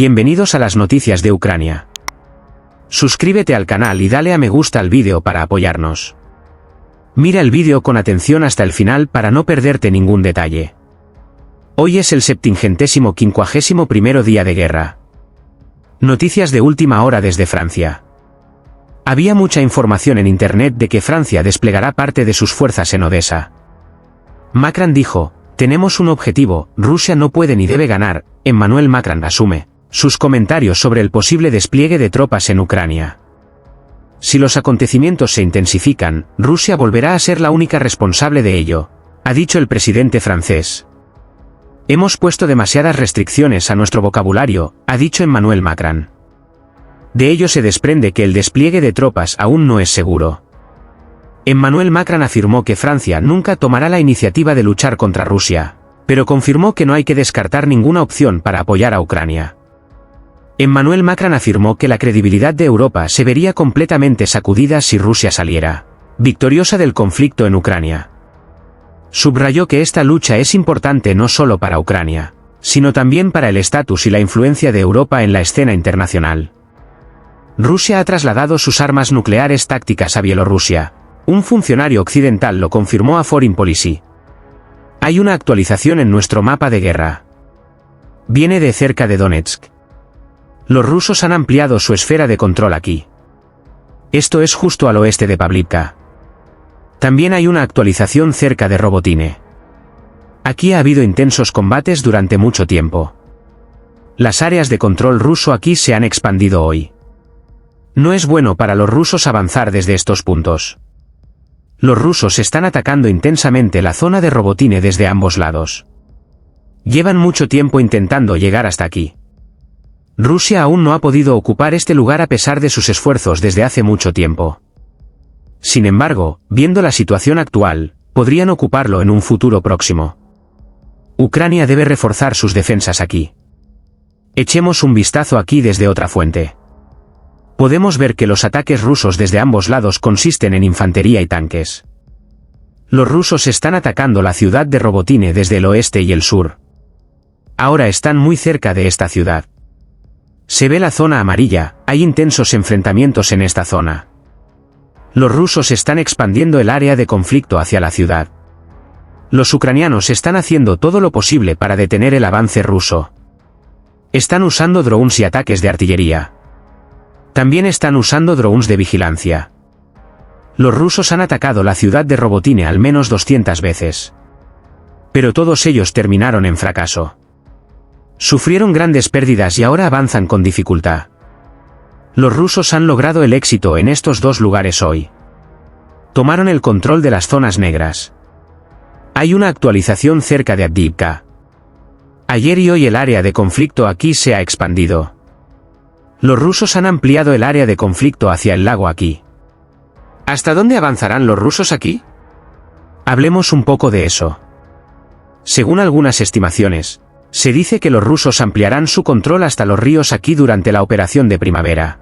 Bienvenidos a las noticias de Ucrania. Suscríbete al canal y dale a me gusta al vídeo para apoyarnos. Mira el vídeo con atención hasta el final para no perderte ningún detalle. Hoy es el 751º día de guerra. Noticias de última hora desde Francia. Había mucha información en internet de que Francia desplegará parte de sus fuerzas en Odessa. Macron dijo: tenemos un objetivo, Rusia no puede ni debe ganar. Emmanuel Macron asume sus comentarios sobre el posible despliegue de tropas en Ucrania. Si los acontecimientos se intensifican, Rusia volverá a ser la única responsable de ello, ha dicho el presidente francés. Hemos puesto demasiadas restricciones a nuestro vocabulario, ha dicho Emmanuel Macron. De ello se desprende que el despliegue de tropas aún no es seguro. Emmanuel Macron afirmó que Francia nunca tomará la iniciativa de luchar contra Rusia, pero confirmó que no hay que descartar ninguna opción para apoyar a Ucrania. Emmanuel Macron afirmó que la credibilidad de Europa se vería completamente sacudida si Rusia saliera victoriosa del conflicto en Ucrania. Subrayó que esta lucha es importante no solo para Ucrania, sino también para el estatus y la influencia de Europa en la escena internacional. Rusia ha trasladado sus armas nucleares tácticas a Bielorrusia. Un funcionario occidental lo confirmó a Foreign Policy. Hay una actualización en nuestro mapa de guerra. Viene de cerca de Donetsk. Los rusos han ampliado su esfera de control aquí. Esto es justo al oeste de Pavlivka. También hay una actualización cerca de Robotine. Aquí ha habido intensos combates durante mucho tiempo. Las áreas de control ruso aquí se han expandido hoy. No es bueno para los rusos avanzar desde estos puntos. Los rusos están atacando intensamente la zona de Robotine desde ambos lados. Llevan mucho tiempo intentando llegar hasta aquí. Rusia aún no ha podido ocupar este lugar a pesar de sus esfuerzos desde hace mucho tiempo. Sin embargo, viendo la situación actual, podrían ocuparlo en un futuro próximo. Ucrania debe reforzar sus defensas aquí. Echemos un vistazo aquí desde otra fuente. Podemos ver que los ataques rusos desde ambos lados consisten en infantería y tanques. Los rusos están atacando la ciudad de Robotine desde el oeste y el sur. Ahora están muy cerca de esta ciudad. Se ve la zona amarilla, hay intensos enfrentamientos en esta zona. Los rusos están expandiendo el área de conflicto hacia la ciudad. Los ucranianos están haciendo todo lo posible para detener el avance ruso. Están usando drones y ataques de artillería. También están usando drones de vigilancia. Los rusos han atacado la ciudad de Robotine al menos 200 veces. Pero todos ellos terminaron en fracaso. Sufrieron grandes pérdidas y ahora avanzan con dificultad. Los rusos han logrado el éxito en estos dos lugares hoy. Tomaron el control de las zonas negras. Hay una actualización cerca de Avdiivka. Ayer y hoy el área de conflicto aquí se ha expandido. Los rusos han ampliado el área de conflicto hacia el lago aquí. ¿Hasta dónde avanzarán los rusos aquí? Hablemos un poco de eso. Según algunas estimaciones, se dice que los rusos ampliarán su control hasta los ríos aquí durante la operación de primavera.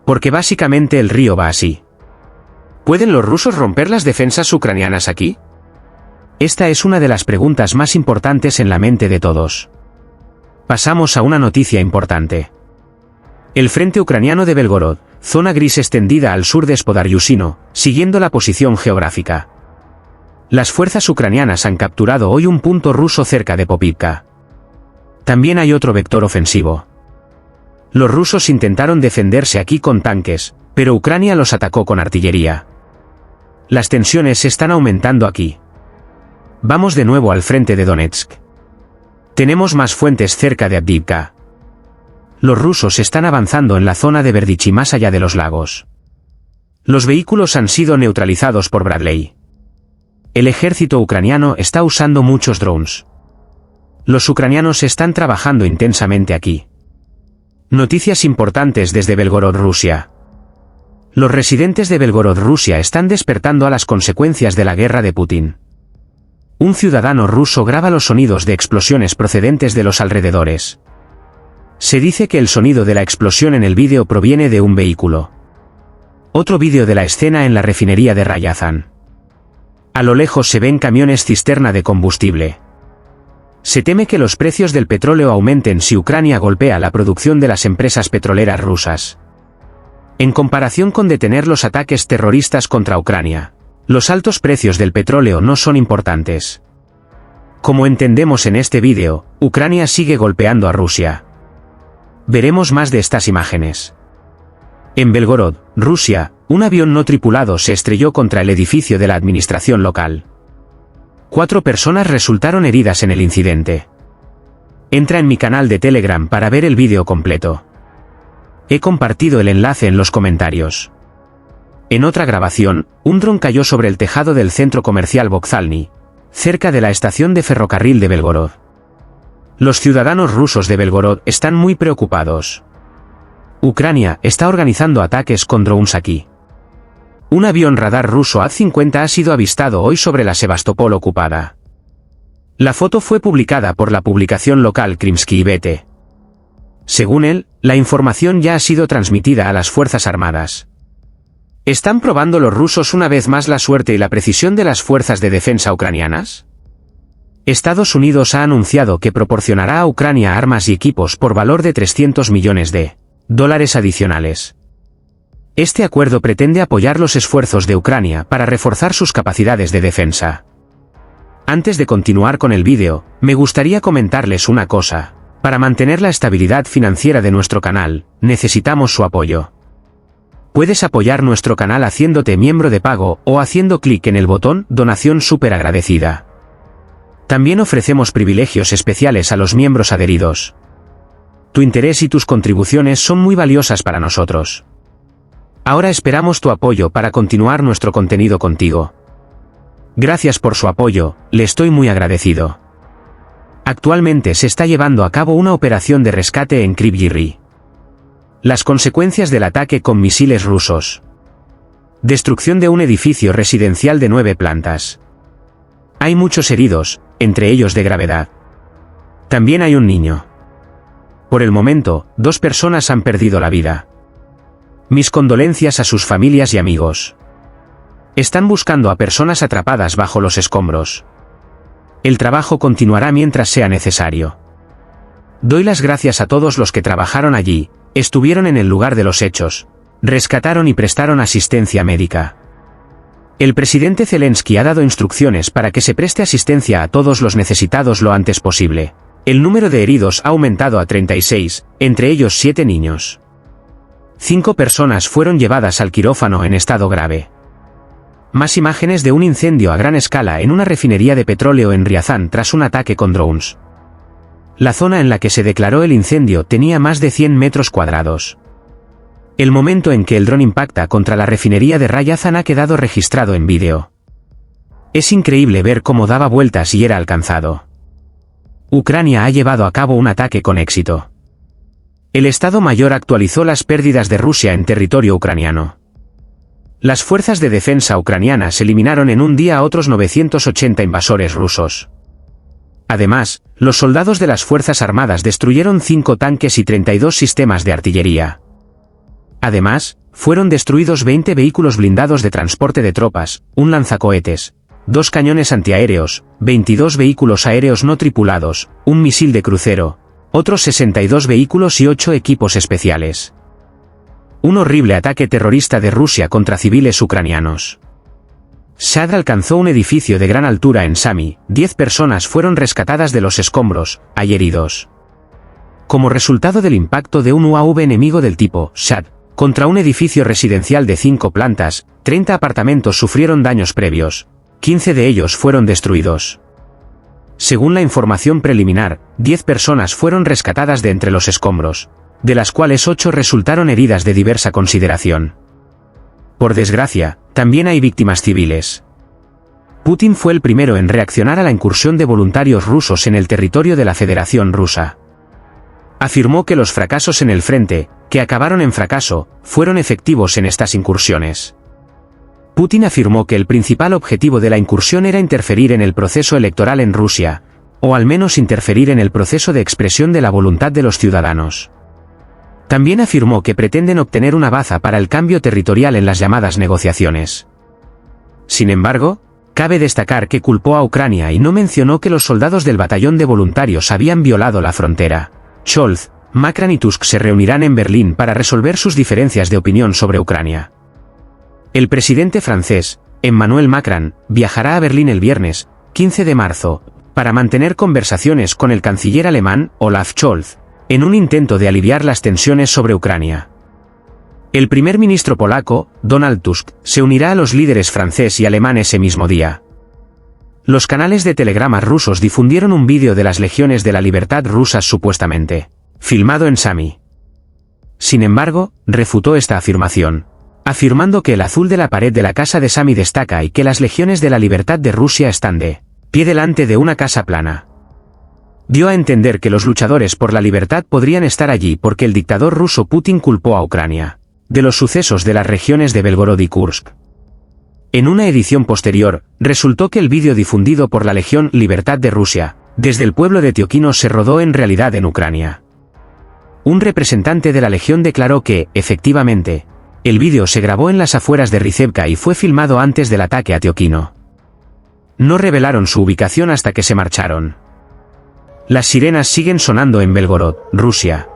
Porque básicamente el río va así. ¿Pueden los rusos romper las defensas ucranianas aquí? Esta es una de las preguntas más importantes en la mente de todos. Pasamos a una noticia importante. El frente ucraniano de Belgorod, zona gris extendida al sur de Spodaryusino, siguiendo la posición geográfica. Las fuerzas ucranianas han capturado hoy un punto ruso cerca de Popivka. También hay otro vector ofensivo. Los rusos intentaron defenderse aquí con tanques, pero Ucrania los atacó con artillería. Las tensiones están aumentando aquí. Vamos de nuevo al frente de Donetsk. Tenemos más fuentes cerca de Avdiivka. Los rusos están avanzando en la zona de Berdichi más allá de los lagos. Los vehículos han sido neutralizados por Bradley. El ejército ucraniano está usando muchos drones. Los ucranianos están trabajando intensamente aquí. Noticias importantes desde Belgorod, Rusia. Los residentes de Belgorod, Rusia están despertando a las consecuencias de la guerra de Putin. Un ciudadano ruso graba los sonidos de explosiones procedentes de los alrededores. Se dice que el sonido de la explosión en el vídeo proviene de un vehículo. Otro vídeo de la escena en la refinería de Ryazan. A lo lejos se ven camiones cisterna de combustible. Se teme que los precios del petróleo aumenten si Ucrania golpea la producción de las empresas petroleras rusas. En comparación con detener los ataques terroristas contra Ucrania, los altos precios del petróleo no son importantes. Como entendemos en este vídeo, Ucrania sigue golpeando a Rusia. Veremos más de estas imágenes. En Belgorod, Rusia, un avión no tripulado se estrelló contra el edificio de la administración local. 4 personas resultaron heridas en el incidente. Entra en mi canal de Telegram para ver el vídeo completo. He compartido el enlace en los comentarios. En otra grabación, un dron cayó sobre el tejado del centro comercial Vokzalny, cerca de la estación de ferrocarril de Belgorod. Los ciudadanos rusos de Belgorod están muy preocupados. Ucrania está organizando ataques con drones aquí. Un avión radar ruso A-50 ha sido avistado hoy sobre la Sebastopol ocupada. La foto fue publicada por la publicación local Krymsky BT. Según él, la información ya ha sido transmitida a las Fuerzas Armadas. ¿Están probando los rusos una vez más la suerte y la precisión de las fuerzas de defensa ucranianas? Estados Unidos ha anunciado que proporcionará a Ucrania armas y equipos por valor de $300 millones adicionales. Este acuerdo pretende apoyar los esfuerzos de Ucrania para reforzar sus capacidades de defensa. Antes de continuar con el vídeo, me gustaría comentarles una cosa. Para mantener la estabilidad financiera de nuestro canal, necesitamos su apoyo. Puedes apoyar nuestro canal haciéndote miembro de pago o haciendo clic en el botón Donación súper agradecida. También ofrecemos privilegios especiales a los miembros adheridos. Tu interés y tus contribuciones son muy valiosas para nosotros. Ahora esperamos tu apoyo para continuar nuestro contenido contigo. Gracias por su apoyo, le estoy muy agradecido. Actualmente se está llevando a cabo una operación de rescate en Kryvyi. Las consecuencias del ataque con misiles rusos. Destrucción de un edificio residencial de 9 plantas. Hay muchos heridos, entre ellos de gravedad. También hay un niño. Por el momento, 2 personas han perdido la vida. Mis condolencias a sus familias y amigos. Están buscando a personas atrapadas bajo los escombros. El trabajo continuará mientras sea necesario. Doy las gracias a todos los que trabajaron allí, estuvieron en el lugar de los hechos, rescataron y prestaron asistencia médica. El presidente Zelensky ha dado instrucciones para que se preste asistencia a todos los necesitados lo antes posible. El número de heridos ha aumentado a 36, entre ellos 7 niños. 5 personas fueron llevadas al quirófano en estado grave. Más imágenes de un incendio a gran escala en una refinería de petróleo en Ryazán tras un ataque con drones. La zona en la que se declaró el incendio tenía más de 100 metros cuadrados. El momento en que el dron impacta contra la refinería de Ryazán ha quedado registrado en vídeo. Es increíble ver cómo daba vueltas y era alcanzado. Ucrania ha llevado a cabo un ataque con éxito. El Estado Mayor actualizó las pérdidas de Rusia en territorio ucraniano. Las fuerzas de defensa ucranianas eliminaron en un día a otros 980 invasores rusos. Además, los soldados de las Fuerzas Armadas destruyeron 5 tanques y 32 sistemas de artillería. Además, fueron destruidos 20 vehículos blindados de transporte de tropas, un lanzacohetes, 2 cañones antiaéreos, 22 vehículos aéreos no tripulados, un misil de crucero, otros 62 vehículos y 8 equipos especiales. Un horrible ataque terrorista de Rusia contra civiles ucranianos. Shad alcanzó un edificio de gran altura en Sami, 10 personas fueron rescatadas de los escombros, hay heridos. Como resultado del impacto de un UAV enemigo del tipo Shad, contra un edificio residencial de 5 plantas, 30 apartamentos sufrieron daños previos, 15 de ellos fueron destruidos. Según la información preliminar, 10 personas fueron rescatadas de entre los escombros, de las cuales 8 resultaron heridas de diversa consideración. Por desgracia, también hay víctimas civiles. Putin fue el primero en reaccionar a la incursión de voluntarios rusos en el territorio de la Federación Rusa. Afirmó que los fracasos en el frente, que acabaron en fracaso, fueron efectivos en estas incursiones. Putin afirmó que el principal objetivo de la incursión era interferir en el proceso electoral en Rusia, o al menos interferir en el proceso de expresión de la voluntad de los ciudadanos. También afirmó que pretenden obtener una baza para el cambio territorial en las llamadas negociaciones. Sin embargo, Cabe destacar que culpó a Ucrania y no mencionó que los soldados del batallón de voluntarios habían violado la frontera. Scholz, Macron y Tusk se reunirán en Berlín para resolver sus diferencias de opinión sobre Ucrania. El presidente francés, Emmanuel Macron, viajará a Berlín el viernes, 15 de marzo, para mantener conversaciones con el canciller alemán, Olaf Scholz, en un intento de aliviar las tensiones sobre Ucrania. El primer ministro polaco, Donald Tusk, se unirá a los líderes francés y alemán ese mismo día. Los canales de telegramas rusos difundieron un vídeo de las Legiones de la Libertad rusas supuestamente filmado en Sami. Sin embargo, refutó esta afirmación, afirmando que el azul de la pared de la casa de Sami destaca y que las Legiones de la Libertad de Rusia están de pie delante de una casa plana. Dio a entender que los luchadores por la libertad podrían estar allí porque el dictador ruso Putin culpó a Ucrania de los sucesos de las regiones de Belgorod y Kursk. En una edición posterior, resultó que el vídeo difundido por la Legión Libertad de Rusia, desde el pueblo de Tioquino, se rodó en realidad en Ucrania. Un representante de la Legión declaró que, efectivamente, el vídeo se grabó en las afueras de Rizhevka y fue filmado antes del ataque a Tioquino. No revelaron su ubicación hasta que se marcharon. Las sirenas siguen sonando en Belgorod, Rusia.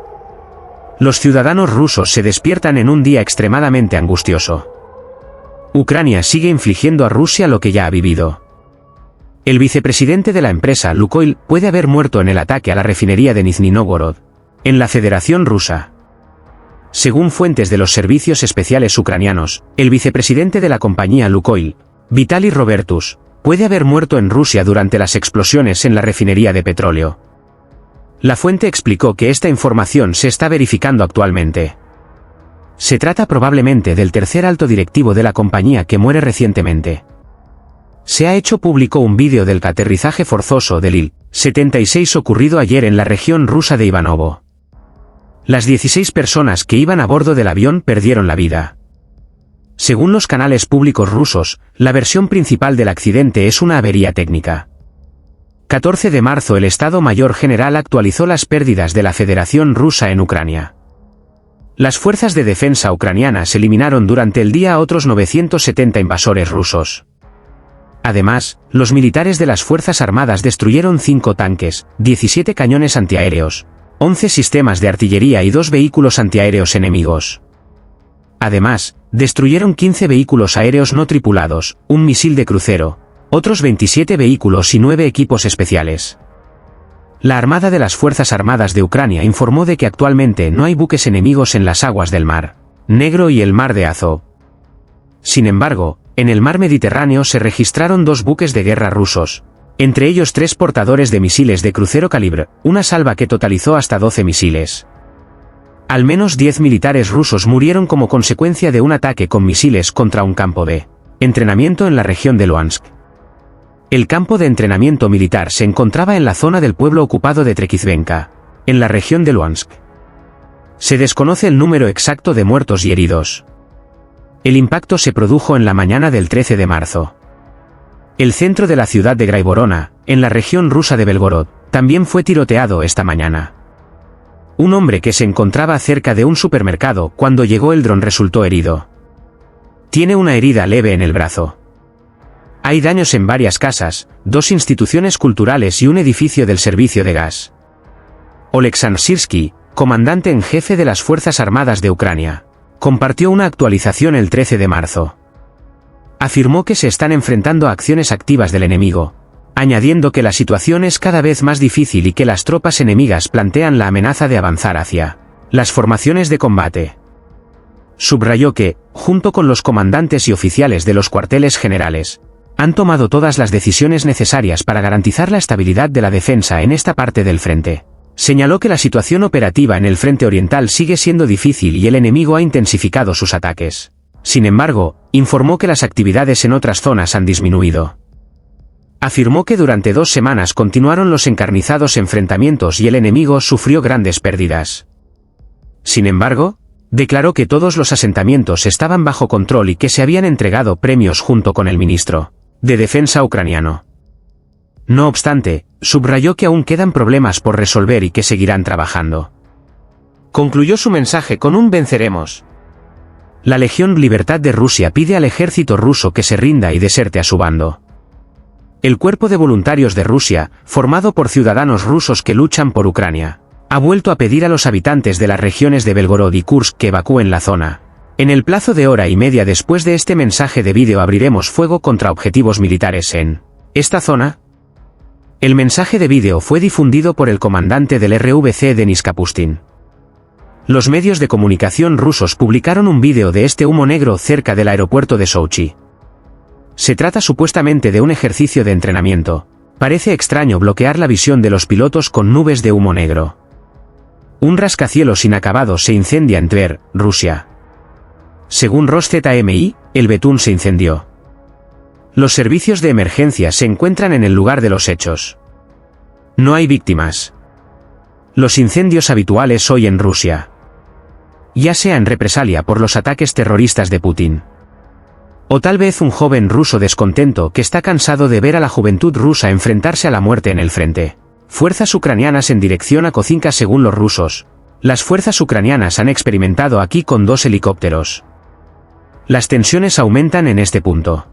Los ciudadanos rusos se despiertan en un día extremadamente angustioso. Ucrania sigue infligiendo a Rusia lo que ya ha vivido. El vicepresidente de la empresa Lukoil puede haber muerto en el ataque a la refinería de Nizhny Novgorod, en la Federación Rusa. Según fuentes de los servicios especiales ucranianos, el vicepresidente de la compañía Lukoil, Vitaly Robertus, puede haber muerto en Rusia durante las explosiones en la refinería de petróleo. La fuente explicó que esta información se está verificando actualmente. Se trata probablemente del tercer alto directivo de la compañía que muere recientemente. Se ha hecho público un vídeo del aterrizaje forzoso del Il-76 ocurrido ayer en la región rusa de Ivanovo. Las 16 personas que iban a bordo del avión perdieron la vida. Según los canales públicos rusos, la versión principal del accidente es una avería técnica. 14 de marzo el Estado Mayor General actualizó las pérdidas de la Federación Rusa en Ucrania. Las fuerzas de defensa ucranianas eliminaron durante el día a otros 970 invasores rusos. Además, los militares de las Fuerzas Armadas destruyeron 5 tanques, 17 cañones antiaéreos, 11 sistemas de artillería y 2 vehículos antiaéreos enemigos. Además, destruyeron 15 vehículos aéreos no tripulados, un misil de crucero, otros 27 vehículos y 9 equipos especiales. La Armada de las Fuerzas Armadas de Ucrania informó de que actualmente no hay buques enemigos en las aguas del Mar Negro y el Mar de Azov. Sin embargo, en el mar Mediterráneo se registraron 2 buques de guerra rusos, entre ellos 3 portadores de misiles de crucero calibre, una salva que totalizó hasta 12 misiles. Al menos 10 militares rusos murieron como consecuencia de un ataque con misiles contra un campo de entrenamiento en la región de Luhansk. El campo de entrenamiento militar se encontraba en la zona del pueblo ocupado de Trekizvenka, en la región de Luhansk. Se desconoce el número exacto de muertos y heridos. El impacto se produjo en la mañana del 13 de marzo. El centro de la ciudad de Graivorona, en la región rusa de Belgorod, también fue tiroteado esta mañana. Un hombre que se encontraba cerca de un supermercado cuando llegó el dron resultó herido. Tiene una herida leve en el brazo. Hay daños en varias casas, 2 instituciones culturales y un edificio del servicio de gas. Oleksandr Sirski, comandante en jefe de las Fuerzas Armadas de Ucrania, compartió una actualización el 13 de marzo. Afirmó que se están enfrentando a acciones activas del enemigo, añadiendo que la situación es cada vez más difícil y que las tropas enemigas plantean la amenaza de avanzar hacia las formaciones de combate. Subrayó que, junto con los comandantes y oficiales de los cuarteles generales, han tomado todas las decisiones necesarias para garantizar la estabilidad de la defensa en esta parte del frente. Señaló que la situación operativa en el frente oriental sigue siendo difícil y el enemigo ha intensificado sus ataques. Sin embargo, informó que las actividades en otras zonas han disminuido. Afirmó que durante 2 semanas continuaron los encarnizados enfrentamientos y el enemigo sufrió grandes pérdidas. Sin embargo, declaró que todos los asentamientos estaban bajo control y que se habían entregado premios junto con el ministro de Defensa ucraniano. No obstante, subrayó que aún quedan problemas por resolver y que seguirán trabajando. Concluyó su mensaje con un venceremos. La Legión Libertad de Rusia pide al ejército ruso que se rinda y deserte a su bando. El Cuerpo de Voluntarios de Rusia, formado por ciudadanos rusos que luchan por Ucrania, ha vuelto a pedir a los habitantes de las regiones de Belgorod y Kursk que evacúen la zona. En el plazo de hora y media después de este mensaje de vídeo abriremos fuego contra objetivos militares en esta zona. El mensaje de vídeo fue difundido por el comandante del RVC Denis Kapustin. Los medios de comunicación rusos publicaron un vídeo de este humo negro cerca del aeropuerto de Sochi. Se trata supuestamente de un ejercicio de entrenamiento. Parece extraño bloquear la visión de los pilotos con nubes de humo negro. Un rascacielos inacabado se incendia en Tver, Rusia. Según RosZMI, el betún se incendió. Los servicios de emergencia se encuentran en el lugar de los hechos. No hay víctimas. Los incendios habituales hoy en Rusia. Ya sea en represalia por los ataques terroristas de Putin. O tal vez un joven ruso descontento que está cansado de ver a la juventud rusa enfrentarse a la muerte en el frente. Fuerzas ucranianas en dirección a Kozinka. Según los rusos, las fuerzas ucranianas han experimentado aquí con 2 helicópteros. Las tensiones aumentan en este punto.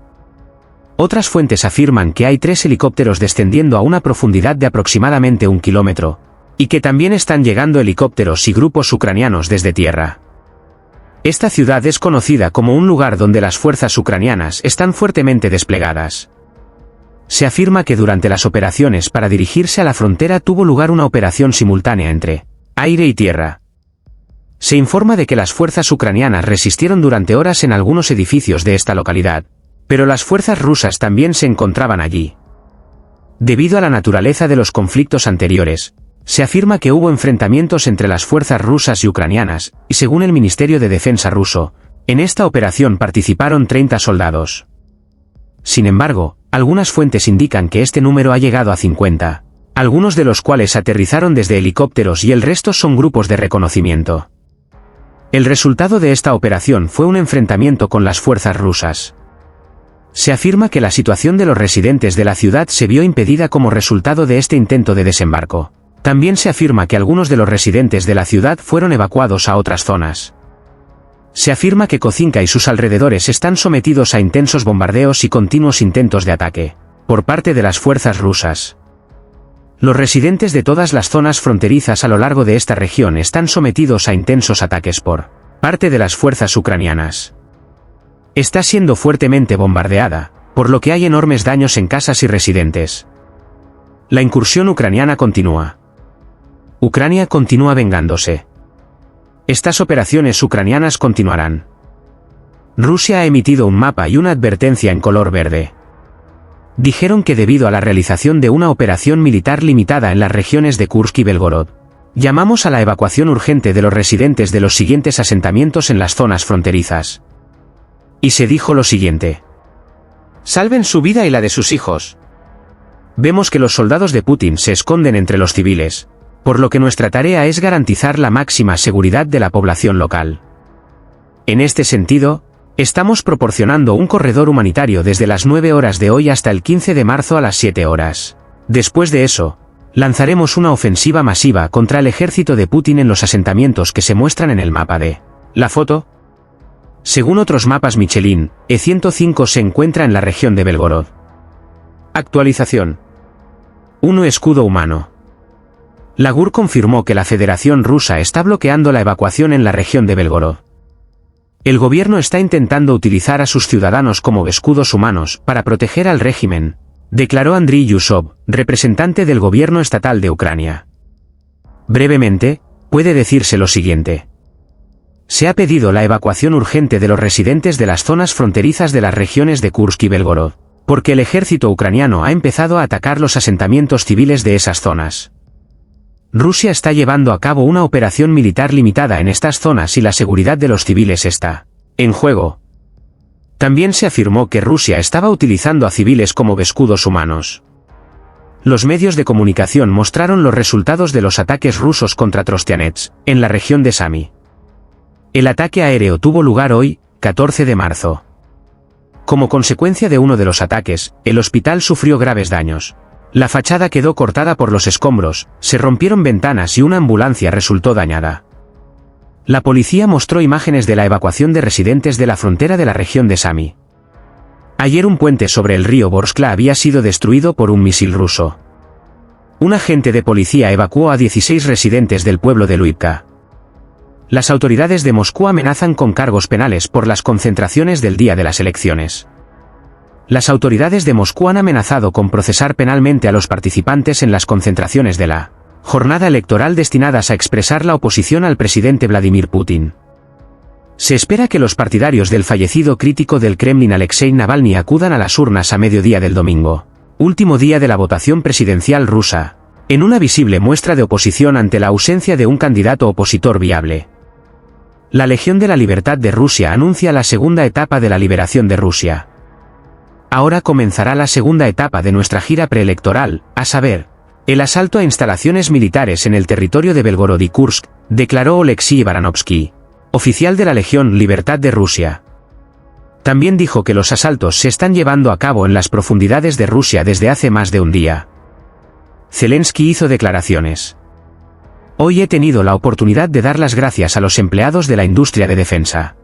Otras fuentes afirman que hay 3 helicópteros descendiendo a una profundidad de aproximadamente 1 kilómetro, y que también están llegando helicópteros y grupos ucranianos desde tierra. Esta ciudad es conocida como un lugar donde las fuerzas ucranianas están fuertemente desplegadas. Se afirma que durante las operaciones para dirigirse a la frontera tuvo lugar una operación simultánea entre aire y tierra. Se informa de que las fuerzas ucranianas resistieron durante horas en algunos edificios de esta localidad, pero las fuerzas rusas también se encontraban allí. Debido a la naturaleza de los conflictos anteriores, se afirma que hubo enfrentamientos entre las fuerzas rusas y ucranianas, y según el Ministerio de Defensa ruso, en esta operación participaron 30 soldados. Sin embargo, algunas fuentes indican que este número ha llegado a 50, algunos de los cuales aterrizaron desde helicópteros y el resto son grupos de reconocimiento. El resultado de esta operación fue un enfrentamiento con las fuerzas rusas. Se afirma que la situación de los residentes de la ciudad se vio impedida como resultado de este intento de desembarco. También se afirma que algunos de los residentes de la ciudad fueron evacuados a otras zonas. Se afirma que Kozinka y sus alrededores están sometidos a intensos bombardeos y continuos intentos de ataque por parte de las fuerzas rusas. Los residentes de todas las zonas fronterizas a lo largo de esta región están sometidos a intensos ataques por parte de las fuerzas ucranianas. Está siendo fuertemente bombardeada, por lo que hay enormes daños en casas y residentes. La incursión ucraniana continúa. Ucrania continúa vengándose. Estas operaciones ucranianas continuarán. Rusia ha emitido un mapa y una advertencia en color verde. Dijeron que debido a la realización de una operación militar limitada en las regiones de Kursk y Belgorod, llamamos a la evacuación urgente de los residentes de los siguientes asentamientos en las zonas fronterizas. Y se dijo lo siguiente: salven su vida y la de sus hijos. Vemos que los soldados de Putin se esconden entre los civiles, por lo que nuestra tarea es garantizar la máxima seguridad de la población local. En este sentido, estamos proporcionando un corredor humanitario desde las 9 horas de hoy hasta el 15 de marzo a las 7 horas. Después de eso, lanzaremos una ofensiva masiva contra el ejército de Putin en los asentamientos que se muestran en el mapa de la foto. Según otros mapas Michelin, E105 se encuentra en la región de Belgorod. Actualización. 1 escudo humano. La GUR confirmó que la Federación Rusa está bloqueando la evacuación en la región de Belgorod. El gobierno está intentando utilizar a sus ciudadanos como escudos humanos para proteger al régimen, declaró Andriy Yusov, representante del gobierno estatal de Ucrania. Brevemente, puede decirse lo siguiente. Se ha pedido la evacuación urgente de los residentes de las zonas fronterizas de las regiones de Kursk y Belgorod, porque el ejército ucraniano ha empezado a atacar los asentamientos civiles de esas zonas. Rusia está llevando a cabo una operación militar limitada en estas zonas y la seguridad de los civiles está en juego. También se afirmó que Rusia estaba utilizando a civiles como escudos humanos. Los medios de comunicación mostraron los resultados de los ataques rusos contra Trostianets, en la región de Sami. El ataque aéreo tuvo lugar hoy, 14 de marzo. Como consecuencia de uno de los ataques, el hospital sufrió graves daños. La fachada quedó cortada por los escombros, se rompieron ventanas y una ambulancia resultó dañada. La policía mostró imágenes de la evacuación de residentes de la frontera de la región de Sami. Ayer un puente sobre el río Vorskla había sido destruido por un misil ruso. Un agente de policía evacuó a 16 residentes del pueblo de Luivka. Las autoridades de Moscú amenazan con cargos penales por las concentraciones del día de las elecciones. Las autoridades de Moscú han amenazado con procesar penalmente a los participantes en las concentraciones de la jornada electoral destinadas a expresar la oposición al presidente Vladimir Putin. Se espera que los partidarios del fallecido crítico del Kremlin Alexei Navalny acudan a las urnas a mediodía del domingo, último día de la votación presidencial rusa, en una visible muestra de oposición ante la ausencia de un candidato opositor viable. La Legión de la Libertad de Rusia anuncia la segunda etapa de la liberación de Rusia. Ahora comenzará la segunda etapa de nuestra gira preelectoral, a saber, el asalto a instalaciones militares en el territorio de Belgorod y Kursk, declaró Oleksiy Baranovsky, oficial de la Legión Libertad de Rusia. También dijo que los asaltos se están llevando a cabo en las profundidades de Rusia desde hace más de un día. Zelensky hizo declaraciones. Hoy he tenido la oportunidad de dar las gracias a los empleados de la industria de defensa.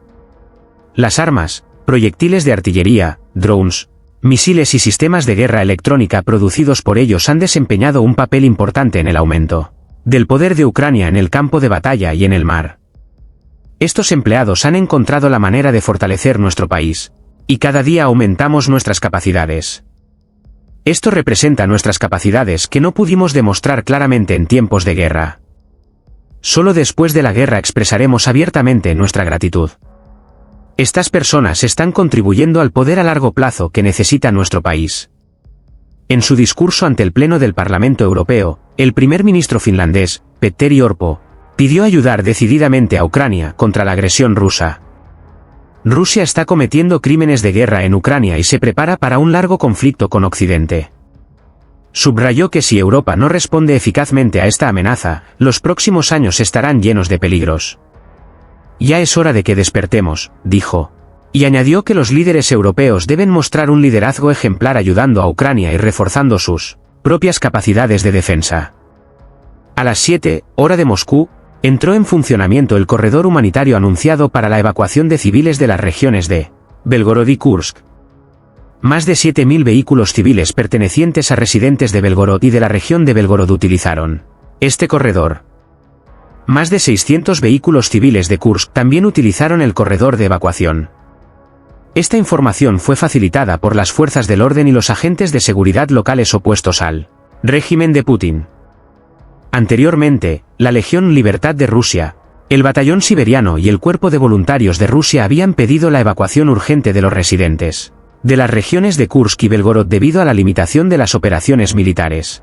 Las armas, proyectiles de artillería, drones, misiles y sistemas de guerra electrónica producidos por ellos han desempeñado un papel importante en el aumento del poder de Ucrania en el campo de batalla y en el mar. Estos empleados han encontrado la manera de fortalecer nuestro país, y cada día aumentamos nuestras capacidades. Esto representa nuestras capacidades que no pudimos demostrar claramente en tiempos de guerra. Solo después de la guerra expresaremos abiertamente nuestra gratitud. Estas personas están contribuyendo al poder a largo plazo que necesita nuestro país. En su discurso ante el Pleno del Parlamento Europeo, el primer ministro finlandés, Petteri Orpo, pidió ayudar decididamente a Ucrania contra la agresión rusa. Rusia está cometiendo crímenes de guerra en Ucrania y se prepara para un largo conflicto con Occidente. Subrayó que si Europa no responde eficazmente a esta amenaza, los próximos años estarán llenos de peligros. Ya es hora de que despertemos, dijo. Y añadió que los líderes europeos deben mostrar un liderazgo ejemplar ayudando a Ucrania y reforzando sus propias capacidades de defensa. A las 7, hora de Moscú, entró en funcionamiento el corredor humanitario anunciado para la evacuación de civiles de las regiones de Belgorod y Kursk. Más de 7.000 vehículos civiles pertenecientes a residentes de Belgorod y de la región de Belgorod utilizaron este corredor. Más de 600 vehículos civiles de Kursk también utilizaron el corredor de evacuación. Esta información fue facilitada por las fuerzas del orden y los agentes de seguridad locales opuestos al régimen de Putin. Anteriormente, la Legión Libertad de Rusia, el Batallón Siberiano y el Cuerpo de Voluntarios de Rusia habían pedido la evacuación urgente de los residentes de las regiones de Kursk y Belgorod debido a la limitación de las operaciones militares.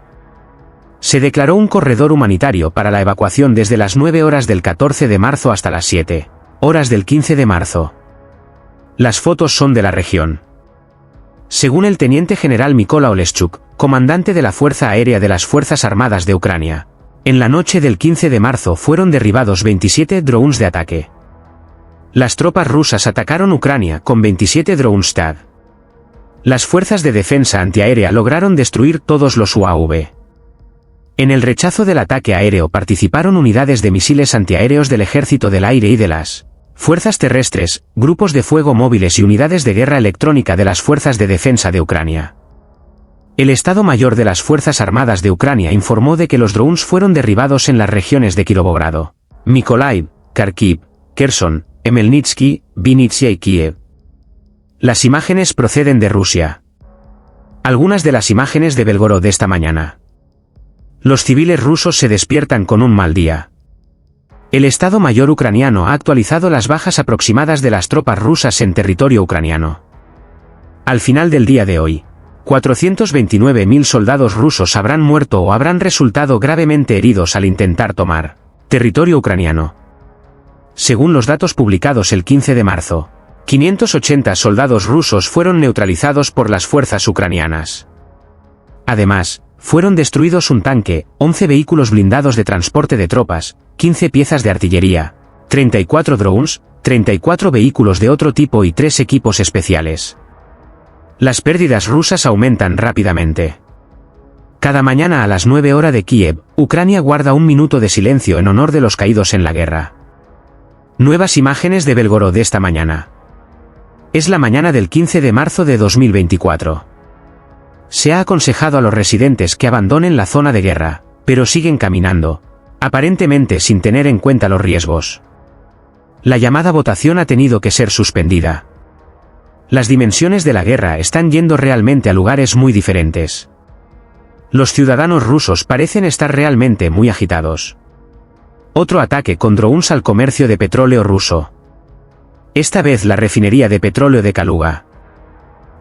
Se declaró un corredor humanitario para la evacuación desde las 9 horas del 14 de marzo hasta las 7 horas del 15 de marzo. Las fotos son de la región. Según el teniente general Mykola Oleschuk, comandante de la Fuerza Aérea de las Fuerzas Armadas de Ucrania, en la noche del 15 de marzo fueron derribados 27 drones de ataque. Las tropas rusas atacaron Ucrania con 27 drones THAAD. Las fuerzas de defensa antiaérea lograron destruir todos los UAV. En el rechazo del ataque aéreo participaron unidades de misiles antiaéreos del Ejército del Aire y de las fuerzas terrestres, grupos de fuego móviles y unidades de guerra electrónica de las Fuerzas de Defensa de Ucrania. El Estado Mayor de las Fuerzas Armadas de Ucrania informó de que los drones fueron derribados en las regiones de Kirovogrado, Mykolaiv, Kharkiv, Kherson, Khmelnytsky, Vinnytsia y Kiev. Las imágenes proceden de Rusia. Algunas de las imágenes de Belgorod de esta mañana. Los civiles rusos se despiertan con un mal día. El Estado Mayor ucraniano ha actualizado las bajas aproximadas de las tropas rusas en territorio ucraniano. Al final del día de hoy, 429.000 soldados rusos habrán muerto o habrán resultado gravemente heridos al intentar tomar territorio ucraniano. Según los datos publicados el 15 de marzo, 580 soldados rusos fueron neutralizados por las fuerzas ucranianas. Además, fueron destruidos un tanque, 11 vehículos blindados de transporte de tropas, 15 piezas de artillería, 34 drones, 34 vehículos de otro tipo y 3 equipos especiales. Las pérdidas rusas aumentan rápidamente. Cada mañana a las 9 horas de Kiev, Ucrania guarda un minuto de silencio en honor de los caídos en la guerra. Nuevas imágenes de Belgorod de esta mañana. Es la mañana del 15 de marzo de 2024. Se ha aconsejado a los residentes que abandonen la zona de guerra, pero siguen caminando, aparentemente sin tener en cuenta los riesgos. La llamada votación ha tenido que ser suspendida. Las dimensiones de la guerra están yendo realmente a lugares muy diferentes. Los ciudadanos rusos parecen estar realmente muy agitados. Otro ataque con drones al comercio de petróleo ruso. Esta vez la refinería de petróleo de Kaluga.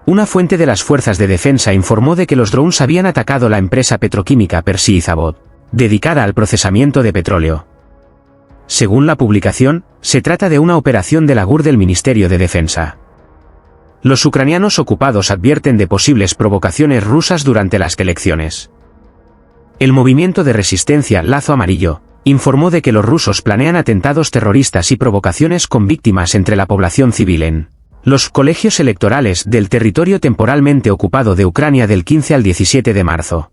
Una fuente de las fuerzas de defensa informó de que los drones habían atacado la empresa petroquímica Persi Zavod, dedicada al procesamiento de petróleo. Según la publicación, se trata de una operación de la GUR del Ministerio de Defensa. Los ucranianos ocupados advierten de posibles provocaciones rusas durante las elecciones. El movimiento de resistencia Lazo Amarillo informó de que los rusos planean atentados terroristas y provocaciones con víctimas entre la población civil en los colegios electorales del territorio temporalmente ocupado de Ucrania del 15 al 17 de marzo.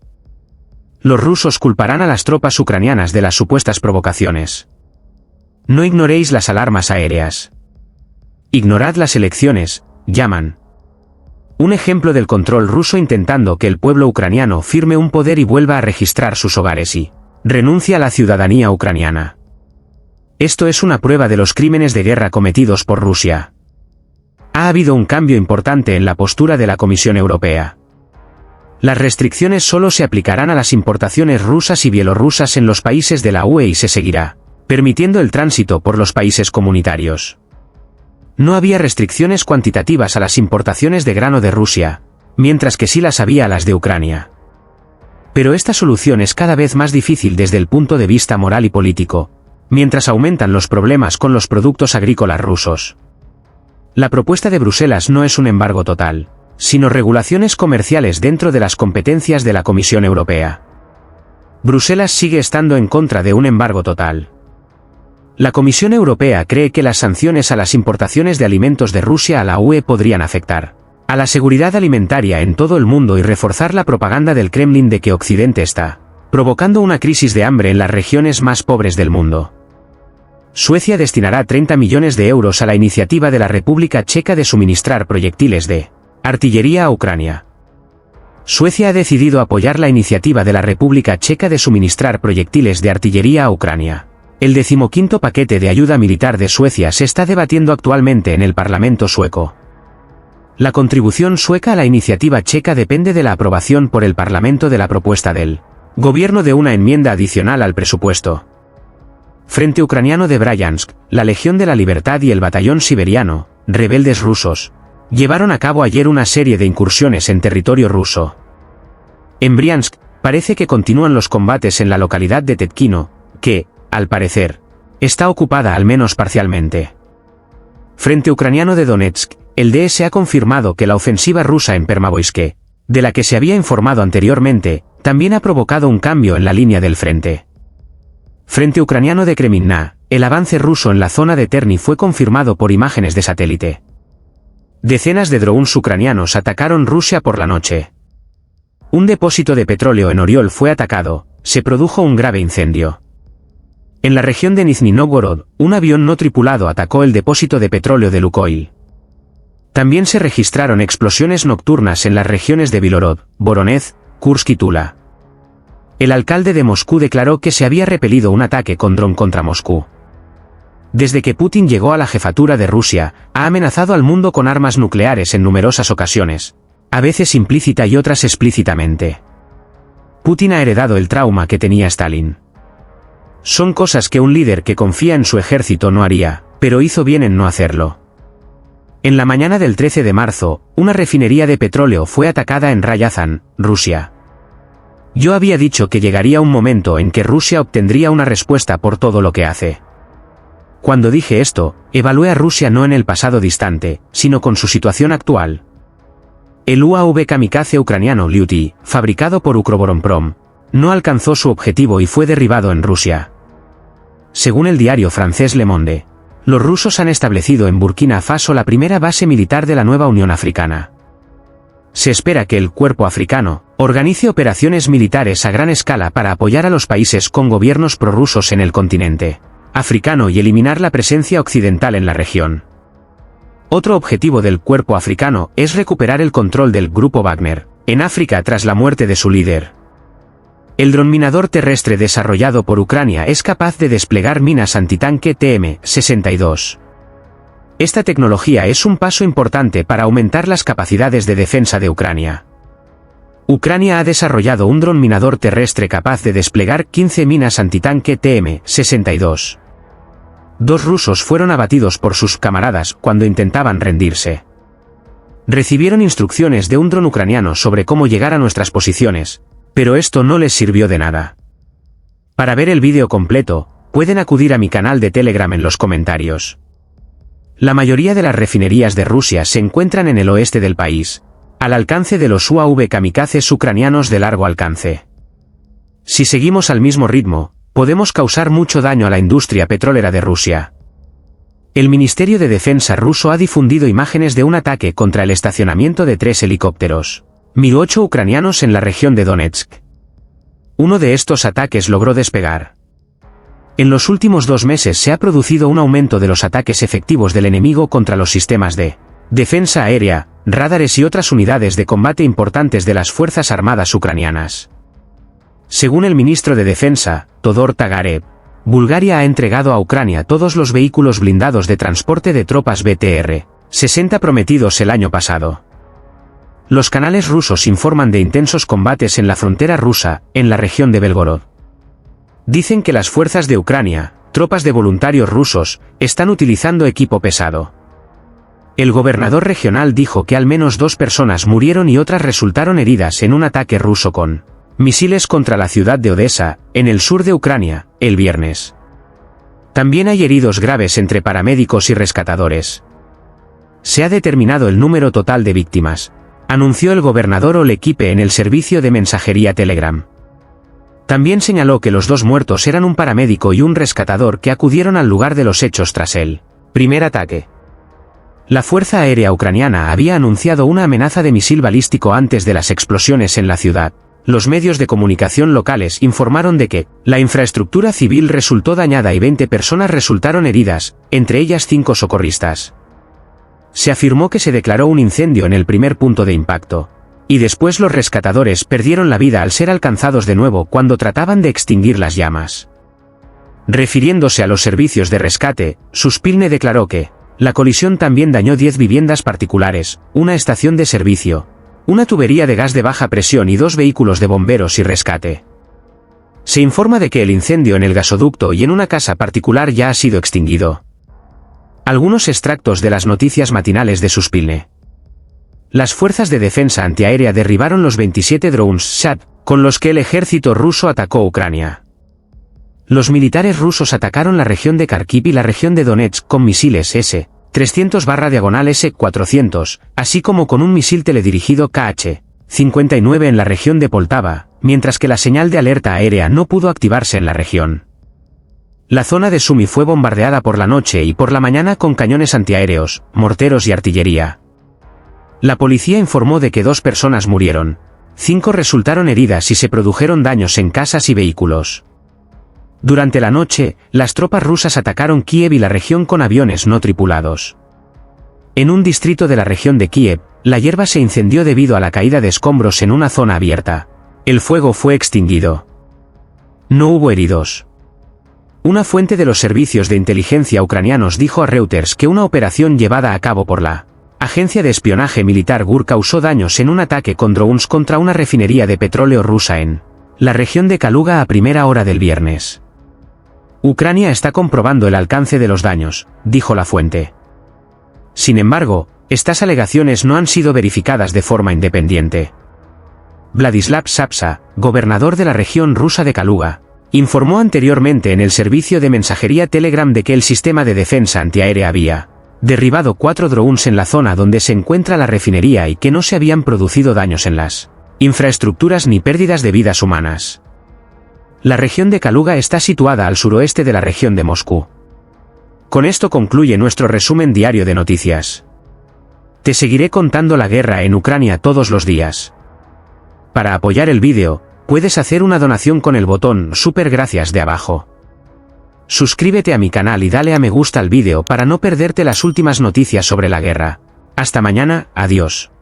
Los rusos culparán a las tropas ucranianas de las supuestas provocaciones. No ignoréis las alarmas aéreas. Ignorad las elecciones, llaman. Un ejemplo del control ruso intentando que el pueblo ucraniano firme un poder y vuelva a registrar sus hogares y renuncia a la ciudadanía ucraniana. Esto es una prueba de los crímenes de guerra cometidos por Rusia. Ha habido un cambio importante en la postura de la Comisión Europea. Las restricciones solo se aplicarán a las importaciones rusas y bielorrusas en los países de la UE y se seguirá permitiendo el tránsito por los países comunitarios. No había restricciones cuantitativas a las importaciones de grano de Rusia, mientras que sí las había a las de Ucrania. Pero esta solución es cada vez más difícil desde el punto de vista moral y político, mientras aumentan los problemas con los productos agrícolas rusos. La propuesta de Bruselas no es un embargo total, sino regulaciones comerciales dentro de las competencias de la Comisión Europea. Bruselas sigue estando en contra de un embargo total. La Comisión Europea cree que las sanciones a las importaciones de alimentos de Rusia a la UE podrían afectar a la seguridad alimentaria en todo el mundo y reforzar la propaganda del Kremlin de que Occidente está provocando una crisis de hambre en las regiones más pobres del mundo. Suecia destinará 30 millones de euros a la iniciativa de la República Checa de suministrar proyectiles de artillería a Ucrania. Suecia ha decidido apoyar la iniciativa de la República Checa de suministrar proyectiles de artillería a Ucrania. El 15º paquete de ayuda militar de Suecia se está debatiendo actualmente en el Parlamento sueco. La contribución sueca a la iniciativa checa depende de la aprobación por el Parlamento de la propuesta del gobierno de una enmienda adicional al presupuesto. Frente Ucraniano de Bryansk, la Legión de la Libertad y el Batallón Siberiano, rebeldes rusos, llevaron a cabo ayer una serie de incursiones en territorio ruso. En Briansk, parece que continúan los combates en la localidad de Tetkino, que, al parecer, está ocupada al menos parcialmente. Frente Ucraniano de Donetsk, el DS ha confirmado que la ofensiva rusa en Permavoyske, de la que se había informado anteriormente, también ha provocado un cambio en la línea del frente. Frente Ucraniano de Kreminna, el avance ruso en la zona de Terny fue confirmado por imágenes de satélite. Decenas de drones ucranianos atacaron Rusia por la noche. Un depósito de petróleo en Oriol fue atacado, se produjo un grave incendio. En la región de Nizhny Novgorod, un avión no tripulado atacó el depósito de petróleo de Lukoil. También se registraron explosiones nocturnas en las regiones de Bilorod, Voronezh, Kursk y Tula. El alcalde de Moscú declaró que se había repelido un ataque con dron contra Moscú. Desde que Putin llegó a la jefatura de Rusia, ha amenazado al mundo con armas nucleares en numerosas ocasiones, a veces implícita y otras explícitamente. Putin ha heredado el trauma que tenía Stalin. Son cosas que un líder que confía en su ejército no haría, pero hizo bien en no hacerlo. En la mañana del 13 de marzo, una refinería de petróleo fue atacada en Ryazan, Rusia. Yo había dicho que llegaría un momento en que Rusia obtendría una respuesta por todo lo que hace. Cuando dije esto, evalué a Rusia no en el pasado distante, sino con su situación actual. El UAV kamikaze ucraniano Lyuty, fabricado por Ukroboronprom, no alcanzó su objetivo y fue derribado en Rusia. Según el diario francés Le Monde, los rusos han establecido en Burkina Faso la primera base militar de la nueva Unión Africana. Se espera que el Cuerpo Africano organice operaciones militares a gran escala para apoyar a los países con gobiernos prorrusos en el continente africano y eliminar la presencia occidental en la región. Otro objetivo del cuerpo africano es recuperar el control del grupo Wagner en África tras la muerte de su líder. El dron minador terrestre desarrollado por Ucrania es capaz de desplegar minas antitanque TM-62. Esta tecnología es un paso importante para aumentar las capacidades de defensa de Ucrania. Ucrania ha desarrollado un dron minador terrestre capaz de desplegar 15 minas antitanque TM-62. 2 rusos fueron abatidos por sus camaradas cuando intentaban rendirse. Recibieron instrucciones de un dron ucraniano sobre cómo llegar a nuestras posiciones, pero esto no les sirvió de nada. Para ver el vídeo completo, pueden acudir a mi canal de Telegram en los comentarios. La mayoría de las refinerías de Rusia se encuentran en el oeste del país, al alcance de los UAV kamikazes ucranianos de largo alcance. Si seguimos al mismo ritmo, podemos causar mucho daño a la industria petrolera de Rusia. El Ministerio de Defensa ruso ha difundido imágenes de un ataque contra el estacionamiento de 3 helicópteros MiG-8 ucranianos en la región de Donetsk. Uno de estos ataques logró despegar. En los últimos 2 meses se ha producido un aumento de los ataques efectivos del enemigo contra los sistemas de defensa aérea, radares y otras unidades de combate importantes de las Fuerzas Armadas ucranianas. Según el ministro de Defensa, Todor Tagarev, Bulgaria ha entregado a Ucrania todos los vehículos blindados de transporte de tropas BTR-60 prometidos el año pasado. Los canales rusos informan de intensos combates en la frontera rusa, en la región de Belgorod. Dicen que las fuerzas de Ucrania, tropas de voluntarios rusos, están utilizando equipo pesado. El gobernador regional dijo que al menos 2 personas murieron y otras resultaron heridas en un ataque ruso con misiles contra la ciudad de Odessa, en el sur de Ucrania, el viernes. También hay heridos graves entre paramédicos y rescatadores. Se ha determinado el número total de víctimas, anunció el gobernador Oleg Kipe en el servicio de mensajería Telegram. También señaló que los 2 muertos eran un paramédico y un rescatador que acudieron al lugar de los hechos tras el primer ataque. La Fuerza Aérea Ucraniana había anunciado una amenaza de misil balístico antes de las explosiones en la ciudad. Los medios de comunicación locales informaron de que la infraestructura civil resultó dañada y 20 personas resultaron heridas, entre ellas 5 socorristas. Se afirmó que se declaró un incendio en el primer punto de impacto, y después los rescatadores perdieron la vida al ser alcanzados de nuevo cuando trataban de extinguir las llamas. Refiriéndose a los servicios de rescate, Suspilne declaró que la colisión también dañó 10 viviendas particulares, una estación de servicio, una tubería de gas de baja presión y 2 vehículos de bomberos y rescate. Se informa de que el incendio en el gasoducto y en una casa particular ya ha sido extinguido. Algunos extractos de las noticias matinales de Suspilne. Las fuerzas de defensa antiaérea derribaron los 27 drones SHAD, con los que el ejército ruso atacó Ucrania. Los militares rusos atacaron la región de Kharkiv y la región de Donetsk con misiles S-300/S-400, así como con un misil teledirigido KH-59 en la región de Poltava, mientras que la señal de alerta aérea no pudo activarse en la región. La zona de Sumy fue bombardeada por la noche y por la mañana con cañones antiaéreos, morteros y artillería. La policía informó de que 2 personas murieron, 5 resultaron heridas y se produjeron daños en casas y vehículos. Durante la noche, las tropas rusas atacaron Kiev y la región con aviones no tripulados. En un distrito de la región de Kiev, la hierba se incendió debido a la caída de escombros en una zona abierta. El fuego fue extinguido. No hubo heridos. Una fuente de los servicios de inteligencia ucranianos dijo a Reuters que una operación llevada a cabo por la agencia de espionaje militar GUR causó daños en un ataque con drones contra una refinería de petróleo rusa en la región de Kaluga a primera hora del viernes. Ucrania está comprobando el alcance de los daños, dijo la fuente. Sin embargo, estas alegaciones no han sido verificadas de forma independiente. Vladislav Sapsa, gobernador de la región rusa de Kaluga, informó anteriormente en el servicio de mensajería Telegram de que el sistema de defensa antiaérea había derribado 4 drones en la zona donde se encuentra la refinería y que no se habían producido daños en las infraestructuras ni pérdidas de vidas humanas. La región de Kaluga está situada al suroeste de la región de Moscú. Con esto concluye nuestro resumen diario de noticias. Te seguiré contando la guerra en Ucrania todos los días. Para apoyar el vídeo, puedes hacer una donación con el botón Super Gracias de abajo. Suscríbete a mi canal y dale a me gusta al vídeo para no perderte las últimas noticias sobre la guerra. Hasta mañana, adiós.